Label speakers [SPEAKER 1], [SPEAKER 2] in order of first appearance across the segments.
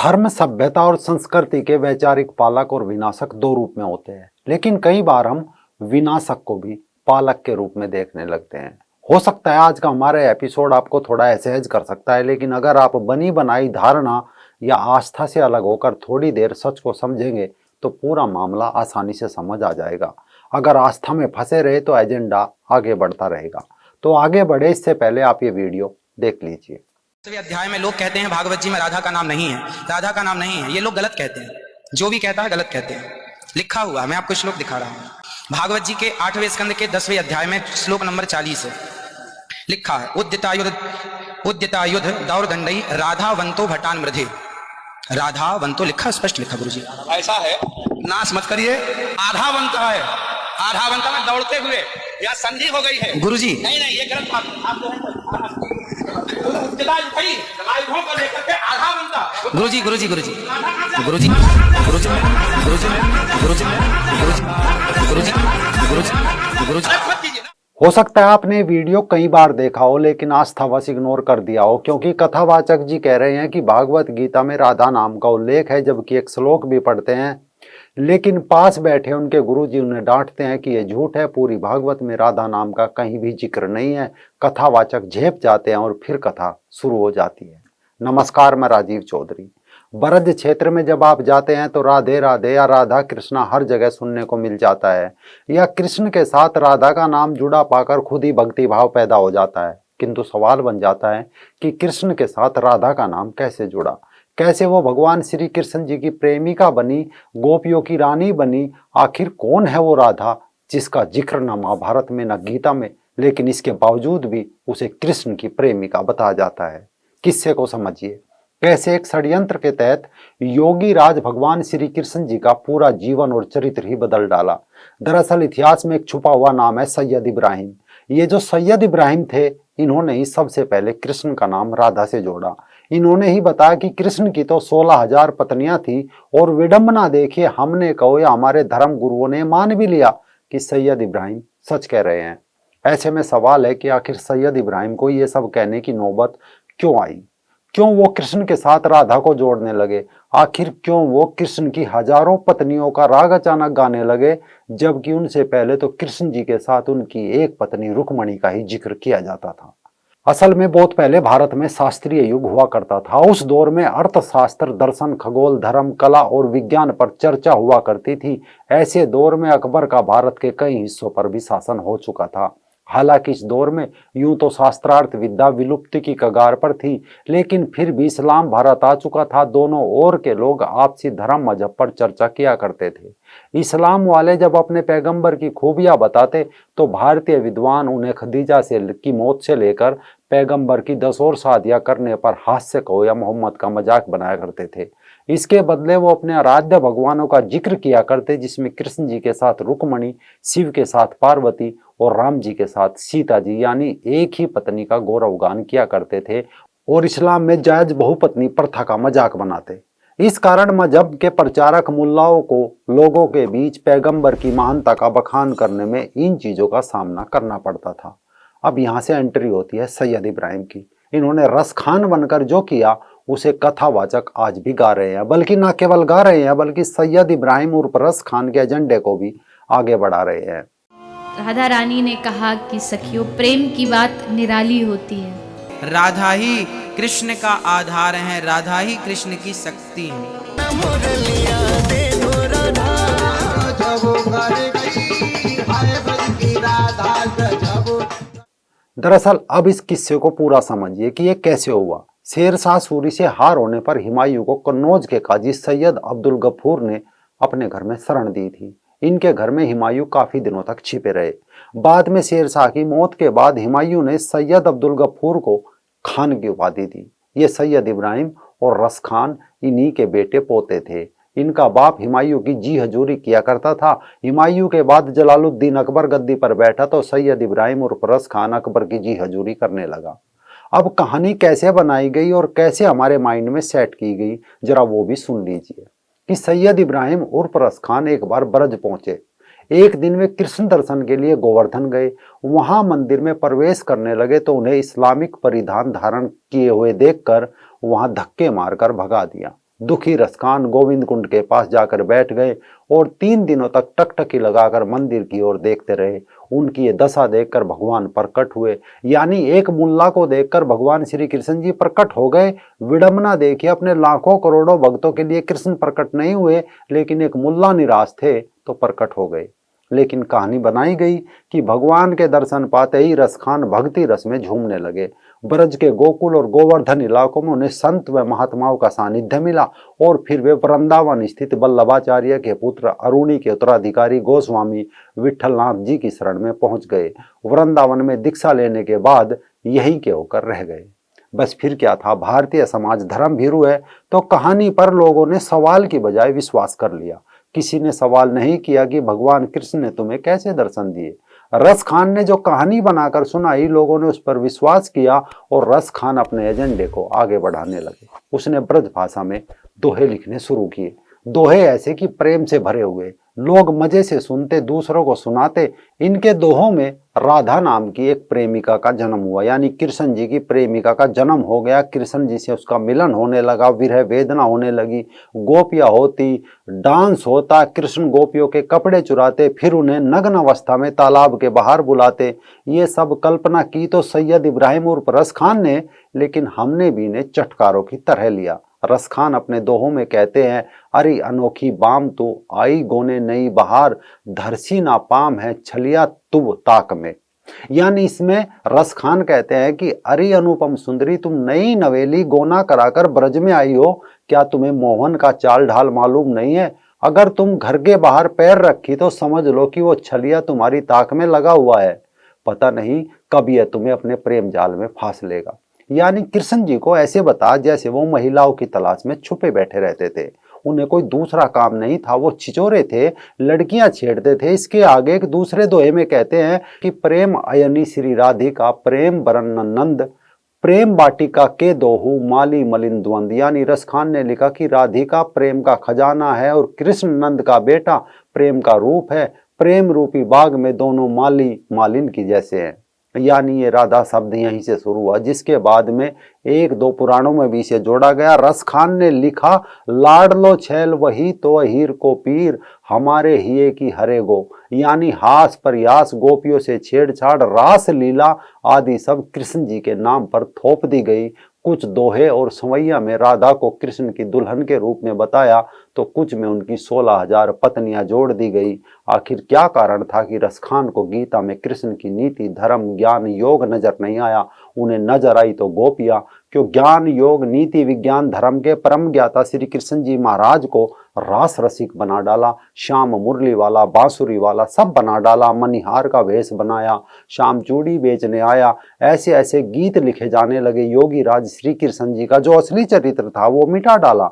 [SPEAKER 1] धर्म सभ्यता और संस्कृति के वैचारिक पालक और विनाशक दो रूप में होते हैं, लेकिन कई बार हम विनाशक को भी पालक के रूप में देखने लगते हैं। हो सकता है आज का हमारा एपिसोड आपको थोड़ा असहज कर सकता है, लेकिन अगर आप बनी बनाई धारणा या आस्था से अलग होकर थोड़ी देर सच को समझेंगे तो पूरा मामला आसानी से समझ आ जाएगा। अगर आस्था में फंसे रहे तो एजेंडा आगे बढ़ता रहेगा। तो आगे बढ़े इससे पहले आप ये वीडियो देख लीजिए।
[SPEAKER 2] अध्याय में लोग कहते हैं भागवत जी में राधा का नाम नहीं है, राधा का नाम नहीं है। ये लोग गलत कहते हैं, जो भी कहता है गलत कहते हैं। लिखा हुआ मैं आपको श्लोक दिखा रहा हूं। भागवत जी के 8वें स्कंद के 10वें अध्याय में श्लोक नंबर 40 है। लिखा है उद्यतायुध दौरदंडई राधावंतो भटान मृधे। राधावंतो लिखा, स्पष्ट लिखा गुरुजी।
[SPEAKER 3] ऐसा है, नाश मत करिए। आधावंत है, आधावंत में दौड़ते हुए या संधि हो गई है
[SPEAKER 2] गुरुजी।
[SPEAKER 3] नहीं नहीं, ये गलत बात। आप जो है
[SPEAKER 2] गुरुजी गुरुजी गुरुजी गुरुजी गुरुजी गुरुजी गुरुजी गुरुजी गुरुजी गुरुजी।
[SPEAKER 1] हो सकता है आपने वीडियो कई बार देखा हो, लेकिन आस्थावश इग्नोर कर दिया हो, क्योंकि कथावाचक जी कह रहे हैं कि भागवत गीता में राधा नाम का उल्लेख है, जबकि एक श्लोक भी पढ़ते हैं। लेकिन पास बैठे उनके गुरुजी उन्हें डांटते हैं कि यह झूठ है, पूरी भागवत में राधा नाम का कहीं भी जिक्र नहीं है। कथावाचक झेप जाते हैं और फिर कथा शुरू हो जाती है। नमस्कार, मैं राजीव चौधरी। ब्रज क्षेत्र में जब आप जाते हैं तो राधे राधे या राधा कृष्णा हर जगह सुनने को मिल जाता है, या कृष्ण के साथ राधा का नाम जुड़ा पाकर खुद ही भक्ति भाव पैदा हो जाता है। किंतु सवाल बन जाता है कि कृष्ण के साथ राधा का नाम कैसे जुड़ा, कैसे वो भगवान श्री कृष्ण जी की प्रेमिका बनी, गोपियों की रानी बनी। आखिर कौन है वो राधा जिसका जिक्र न महाभारत में न गीता में, लेकिन इसके बावजूद भी उसे कृष्ण की प्रेमिका बताया जाता है। किस्से को समझिए, कैसे एक षड्यंत्र के तहत योगी राज भगवान श्री कृष्ण जी का पूरा जीवन और चरित्र ही बदल डाला। दरअसल इतिहास में एक छुपा हुआ नाम है सैयद इब्राहिम। ये जो सैयद इब्राहिम थे, इन्होंने ही सबसे पहले कृष्ण का नाम राधा से जोड़ा। इन्होंने ही बताया कि कृष्ण की तो 16,000 पत्नियां थी, और विडंबना देखिए, हमने कहो या हमारे धर्म गुरुओं ने मान भी लिया कि सैयद इब्राहिम सच कह रहे हैं। ऐसे में सवाल है कि आखिर सैयद इब्राहिम को ये सब कहने की नौबत क्यों आई? क्यों वो कृष्ण के साथ राधा को जोड़ने लगे? आखिर क्यों वो कृष्ण की हजारों पत्नियों का राग अचानक गाने लगे, जबकि उनसे पहले तो कृष्ण जी के साथ उनकी एक पत्नी रुक्मणी का ही जिक्र किया जाता था? असल में बहुत पहले भारत में शास्त्रीय युग हुआ करता था। उस दौर में अर्थशास्त्र, दर्शन, खगोल, धर्म, कला और विज्ञान पर चर्चा हुआ करती थी। ऐसे दौर में अकबर का भारत के कई हिस्सों पर भी शासन हो चुका था। हालांकि इस दौर में यूं तो शास्त्रार्थ विद्या विलुप्ति की कगार पर थी, लेकिन फिर भी इस्लाम भारत आ चुका था। दोनों ओर के लोग आपसी धर्म मजहब पर चर्चा किया करते थे। इस्लाम वाले जब अपने पैगंबर की खूबियां बताते तो भारतीय विद्वान उन्हें खदीजा की मौत से लेकर पैगंबर की 10 और शादियां करने पर हास्य कहो या मोहम्मद का मजाक बनाया करते थे। इसके बदले वो अपने आराध्य भगवानों का जिक्र किया करते, जिसमें कृष्ण जी के साथ रुक्मणी, शिव के साथ पार्वती और राम जी के साथ सीता जी, यानी एक ही पत्नी का गौरवगान किया करते थे, और इस्लाम में जायज बहुपत्नी प्रथा का मजाक बनाते। इस कारण मजहब के प्रचारक मुल्लाओं को लोगों के बीच पैगंबर की महानता का बखान करने में इन चीजों का सामना करना पड़ता था। अब यहाँ से एंट्री होती है सैयद इब्राहिम की। इन्होंने रसखान बनकर जो किया उसे कथावाचक आज भी गा रहे हैं, बल्कि न केवल गा रहे हैं, बल्कि सैयद इब्राहिम उर्फ रस खान के एजेंडे को भी आगे बढ़ा रहे हैं।
[SPEAKER 4] राधा रानी ने कहा कि सखियों, प्रेम की बात निराली होती है।
[SPEAKER 2] राधा ही कृष्ण का आधार है, राधा ही कृष्ण की शक्ति है।
[SPEAKER 1] दरअसल अब इस किस्से को पूरा समझिए कि ये कैसे हुआ। शेरशाह सूरी से हार होने पर हुमायूं को कन्नौज के काजी सैयद अब्दुल गफूर ने अपने घर में शरण दी थी। इनके घर में हुमायूं काफी दिनों तक छिपे रहे। बाद में शेरशाह की मौत के बाद हुमायूं ने सैयद अब्दुल गफूर को खान की उपाधि दी। ये सैयद इब्राहिम और रस खान इन्हीं के बेटे पोते थे। इनका बाप हुमायूं की जी हजूरी किया करता था। हुमायूं के बाद जलालुद्दीन अकबर गद्दी पर बैठा तो सैयद इब्राहिम और रस खान अकबर की जी हजूरी करने लगा। अब कहानी कैसे बनाई गई और कैसे हमारे माइंड में सेट की गई, जरा वो भी सुन लीजिए। कि सैयद इब्राहिम उर्फ रस खान एक बार ब्रज पहुंचे। एक दिन वे कृष्ण दर्शन के लिए गोवर्धन गए। वहां मंदिर में प्रवेश करने लगे तो उन्हें इस्लामिक परिधान धारण किए हुए देखकर वहां धक्के मारकर भगा दिया। दुखी रसखान गोविंद कुंड के पास जाकर बैठ गए और 3 दिनों तक टकटकी लगाकर मंदिर की ओर देखते रहे। उनकी ये दशा देखकर भगवान प्रकट हुए, यानी एक मुल्ला को देखकर भगवान श्री कृष्ण जी प्रकट हो गए। विडंबना देखिए, अपने लाखों करोड़ों भक्तों के लिए कृष्ण प्रकट नहीं हुए, लेकिन एक मुल्ला निराश थे तो प्रकट हो गए। लेकिन कहानी बनाई गई कि भगवान के दर्शन पाते ही रसखान भक्ति रस में झूमने लगे। ब्रज के गोकुल और गोवर्धन इलाकों में उन्हें संत व महात्माओं का सानिध्य मिला और फिर वे वृंदावन स्थित वल्लभाचार्य के पुत्र अरुणी के उत्तराधिकारी गोस्वामी विठलनाथ जी की शरण में पहुंच गए। वृंदावन में दीक्षा लेने के बाद यहीं के होकर रह गए। बस फिर क्या था, भारतीय समाज धर्म भीरू है तो कहानी पर लोगों ने सवाल की बजाय विश्वास कर लिया। किसी ने सवाल नहीं किया कि भगवान कृष्ण ने तुम्हें कैसे दर्शन दिए। रस खान ने जो कहानी बनाकर सुनाई, लोगों ने उस पर विश्वास किया और रस खान अपने एजेंडे को आगे बढ़ाने लगे। उसने ब्रज भाषा में दोहे लिखने शुरू किए। दोहे ऐसे कि प्रेम से भरे हुए, लोग मजे से सुनते, दूसरों को सुनाते। इनके दोहों में राधा नाम की एक प्रेमिका का जन्म हुआ, यानी कृष्ण जी की प्रेमिका का जन्म हो गया। कृष्ण जी से उसका मिलन होने लगा, विरह वेदना होने लगी, गोपियां होती, डांस होता, कृष्ण गोपियों के कपड़े चुराते, फिर उन्हें नग्न अवस्था में तालाब के बाहर बुलाते। ये सब कल्पना की तो सैयद इब्राहिम उर्फ रस खान ने, लेकिन हमने भी इन्हें चटकारों की तरह लिया। रस खान अपने दोहों में कहते हैं, अरे अनोखी बाम तो आई गोने नई बहार, धरसी ना पाम है छलिया तुब ताक में। यानी इसमें रस खान कहते हैं कि अरे अनुपम सुंदरी, तुम नई नवेली गोना कराकर ब्रज में आई हो, क्या तुम्हें मोहन का चाल ढाल मालूम नहीं है? अगर तुम घर के बाहर पैर रखी तो समझ लो कि वो छलिया तुम्हारी ताक में लगा हुआ है। पता नहीं कब यह तुम्हें अपने प्रेम जाल में फांस लेगा। यानी कृष्ण जी को ऐसे बता जैसे वो महिलाओं की तलाश में छुपे बैठे रहते थे। उन्हें कोई दूसरा काम नहीं था, वो छिचोरे थे, लड़कियां छेड़ते थे। इसके आगे एक दूसरे दोहे में कहते हैं कि प्रेम अयनी श्री राधिका प्रेम बरन नंद, प्रेम बाटिका के दोहू माली मलिन द्वंद। यानी रस खान ने लिखा कि राधिका प्रेम का खजाना है और कृष्ण नंद का बेटा प्रेम का रूप है। प्रेम रूपी बाग में दोनों माली मालिन की जैसे हैं। यानी ये राधा शब्द यहीं से शुरू हुआ, जिसके बाद में 1-2 पुराणों में भी इसे जोड़ा गया। रस खान ने लिखा, लाडलो छैल वही तो हीर को पीर, हमारे हिये की हरे गो। यानी हास प्रयास, गोपियों से छेड़छाड़, रास लीला आदि सब कृष्ण जी के नाम पर थोप दी गई। कुछ दोहे और संवैया में राधा को कृष्ण की दुल्हन के रूप में बताया तो कुछ में उनकी 16,000 पत्नियां जोड़ दी गई। आखिर क्या कारण था कि रस खान को गीता में कृष्ण की नीति, धर्म, ज्ञान, योग नजर नहीं आया? उन्हें नजर आई तो गोपियां। क्यों ज्ञान, योग, नीति, विज्ञान, धर्म के परम ज्ञाता श्री कृष्ण जी महाराज को रास रसिक बना डाला। श्याम मुरली वाला, बांसुरी वाला सब बना डाला। मनिहार का वेश बनाया, शाम चूड़ी बेचने आया। ऐसे ऐसे गीत लिखे जाने लगे। योगी राज श्री कृष्ण जी का जो असली चरित्र था वो मिटा डाला।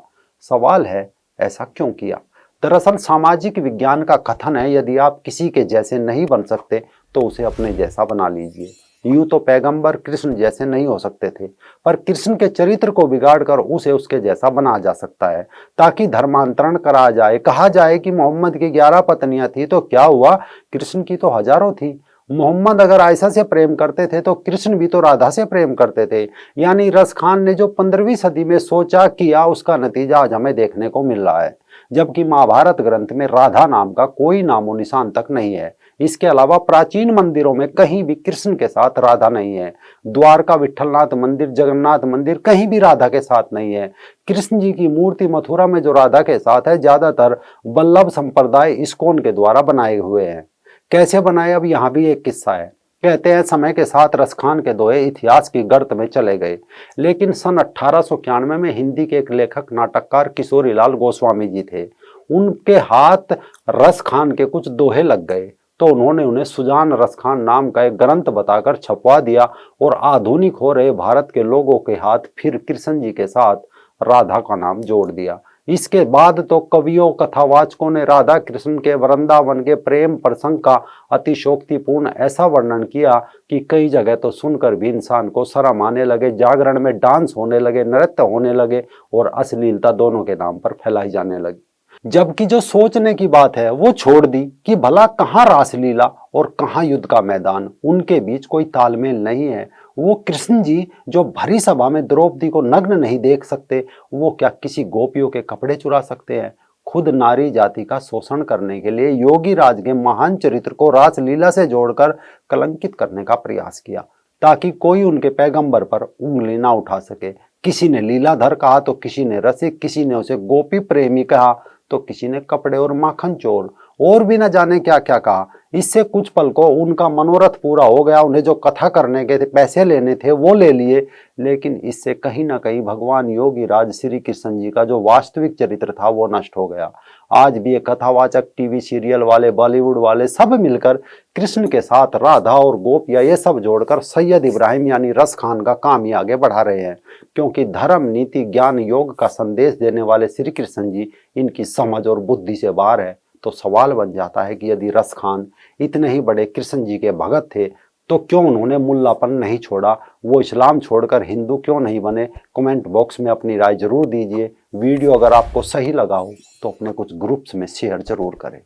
[SPEAKER 1] सवाल है, ऐसा क्यों किया? दरअसल सामाजिक विज्ञान का कथन है, यदि आप किसी के जैसे नहीं बन सकते तो उसे अपने जैसा बना लीजिए। यूं तो पैगंबर कृष्ण जैसे नहीं हो सकते थे, पर कृष्ण के चरित्र को बिगाड़कर उसे उसके जैसा बना जा सकता है, ताकि धर्मांतरण करा जाए। कहा जाए कि मोहम्मद की 11 पत्नियां थी तो क्या हुआ, कृष्ण की तो हजारों थी। मोहम्मद अगर आयशा से प्रेम करते थे तो कृष्ण भी तो राधा से प्रेम करते थे। यानी रस खान ने जो 15वीं सदी में सोचा किया, उसका नतीजा आज हमें देखने को मिल रहा है। जबकि महाभारत ग्रंथ में राधा नाम का कोई नामो निशान तक नहीं है। इसके अलावा प्राचीन मंदिरों में कहीं भी कृष्ण के साथ राधा नहीं है। द्वारका विठलनाथ मंदिर, जगन्नाथ मंदिर, कहीं भी राधा के साथ नहीं है। कृष्ण जी की मूर्ति मथुरा में जो राधा के साथ है, ज्यादातर वल्लभ संप्रदाय इस्कॉन के द्वारा बनाए हुए हैं। कैसे बनाए, अब यहाँ भी एक किस्सा है। कहते हैं समय के साथ रस खान के दोहे इतिहास की गर्त में चले गए, लेकिन सन 1891 में हिंदी के एक लेखक नाटककार किशोरीलाल गोस्वामी जी थे। उनके हाथ रस खान के कुछ दोहे लग गए तो उन्होंने उन्हें सुजान रस खान नाम का एक ग्रंथ बताकर छपवा दिया और आधुनिक हो रहे भारत के लोगों के हाथ फिर कृष्ण जी के साथ राधा का नाम जोड़ दिया। इसके बाद तो कवियों, कथावाचकों ने राधा कृष्ण के वृंदावन के प्रेम प्रसंग का अतिशोक्तिपूर्ण ऐसा वर्णन किया कि कई जगह तो सुनकर भी इंसान को शर्म आने लगे। जागरण में डांस होने लगे, नृत्य होने लगे और अश्लीलता दोनों के नाम पर फैलाई जाने लगी। जबकि जो सोचने की बात है वो छोड़ दी कि भला कहाँ रासलीला और कहाँ युद्ध का मैदान, उनके बीच कोई तालमेल नहीं है। वो कृष्ण जी जो भरी सभा में द्रौपदी को नग्न नहीं देख सकते, वो क्या किसी गोपियों के कपड़े चुरा सकते हैं? खुद नारी जाति का शोषण करने के लिए योगी राज के महान चरित्र को रासलीला से जोड़कर कलंकित करने का प्रयास किया, ताकि कोई उनके पैगंबर पर उंगली ना उठा सके। किसी ने लीलाधर कहा तो किसी ने रसिक, किसी ने उसे गोपी प्रेमी कहा तो किसी ने कपड़े और माखन चोर, और भी न जाने क्या क्या कहा। इससे कुछ पल को उनका मनोरथ पूरा हो गया। उन्हें जो कथा करने के थे, पैसे लेने थे, वो ले लिए, लेकिन इससे कहीं ना कहीं भगवान योगी राज श्री कृष्ण जी का जो वास्तविक चरित्र था वो नष्ट हो गया। आज भी ये कथावाचक, टीवी सीरियल वाले, बॉलीवुड वाले सब मिलकर कृष्ण के साथ राधा और गोपियां ये सब जोड़कर सैयद इब्राहिम यानी रस खान का काम ही आगे बढ़ा रहे हैं, क्योंकि धर्म, नीति, ज्ञान, योग का संदेश देने वाले श्री कृष्ण जी इनकी समझ और बुद्धि से बाहर है। तो सवाल बन जाता है कि यदि रस खान इतने ही बड़े कृष्ण जी के भगत थे तो क्यों उन्होंने मुल्लापन नहीं छोड़ा, वो इस्लाम छोड़कर हिंदू क्यों नहीं बने? कमेंट बॉक्स में अपनी राय जरूर दीजिए। वीडियो अगर आपको सही लगा हो तो अपने कुछ ग्रुप्स में शेयर जरूर करें।